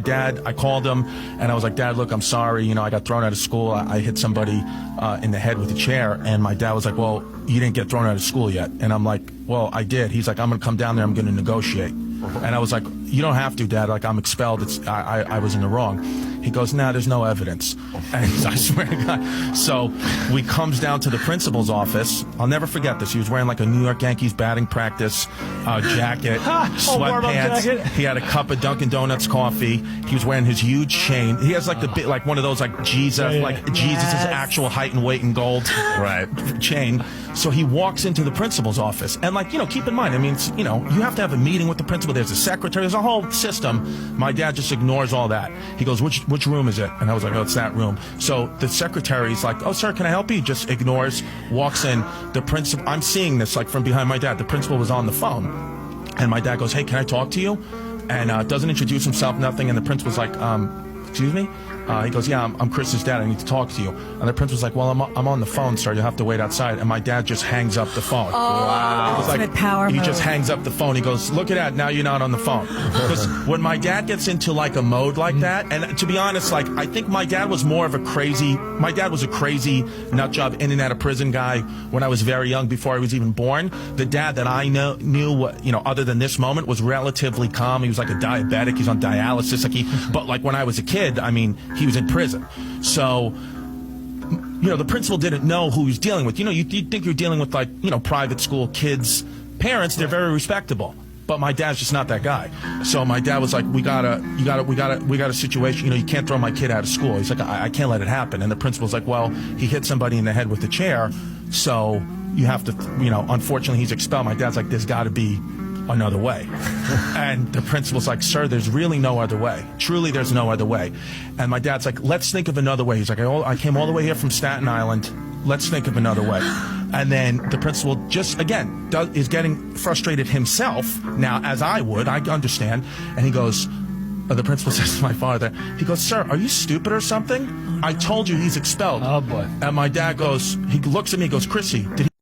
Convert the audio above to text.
Dad, I called him and I was like, Dad, look, I'm sorry. You know, I got thrown out of school. I hit somebody in the head with a chair. And my dad was like, well, you didn't get thrown out of school yet. And I'm like, well, I did. He's like, I'm going to come down there. I'm going to negotiate. And I was like, you don't have to, Dad. Like, I'm expelled. I was in the wrong. He goes, nah, there's no evidence. And I swear to God. So we comes down to the principal's office. I'll never forget this. He was wearing like a New York Yankees batting practice jacket, sweatpants. He had a cup of Dunkin' Donuts coffee. He was wearing his huge chain. He has like the bit, like one of those like Jesus, Jesus' actual height and weight in gold, chain. So he walks into the principal's office, and like, you know, keep in mind, I mean, you know, you have to have a meeting with the principal. There's a secretary. There's a whole system. My dad just ignores all that. He goes, which room is it? And I was like, oh, it's that room. So the secretary's like, oh, sir, can I help you? He just ignores, walks in. The principal, I'm seeing this like from behind my dad. The principal was on the phone, and my dad goes, hey, can I talk to you? And doesn't introduce himself, nothing. And the principal's like, excuse me? He goes, yeah, I'm Chris's dad. I need to talk to you. And the principal's like, well, I'm on the phone, sir. You'll have to wait outside. And my dad just hangs up the phone. Oh, wow. Like, power he mode. just hangs up the phone. He goes, look at that. Now you're not on the phone. Because when my dad gets into like a mode like that, and to be honest, like, I think my dad was more of a crazy nut job, in and out of prison guy when I was very young, before I was even born. The dad that I knew, you know, other than this moment, was relatively calm. He was like a diabetic. He's on dialysis. But like when I was a kid, I mean, he was in prison. So, you know, the principal didn't know who he was dealing with. You know, you think you're dealing with, like, you know, private school kids, parents, they're very respectable. But my dad's just not that guy. So my dad was like, we got a situation, you know, you can't throw my kid out of school. He's like, I can't let it happen. And the principal's like, well, he hit somebody in the head with a chair, so you have to, you know, unfortunately he's expelled. My dad's like, there's got to be another way. And the principal's like, sir, there's really no other way. Truly, there's no other way. And my dad's like, let's think of another way. He's like, I came all the way here from Staten Island. Let's think of another way. And then the principal just, again, is getting frustrated himself now, as I would. I understand. And he goes, the principal says to my father, he goes, sir, are you stupid or something? I told you he's expelled. Oh, boy. And my dad goes, he looks at me, he goes, Chrissy, did he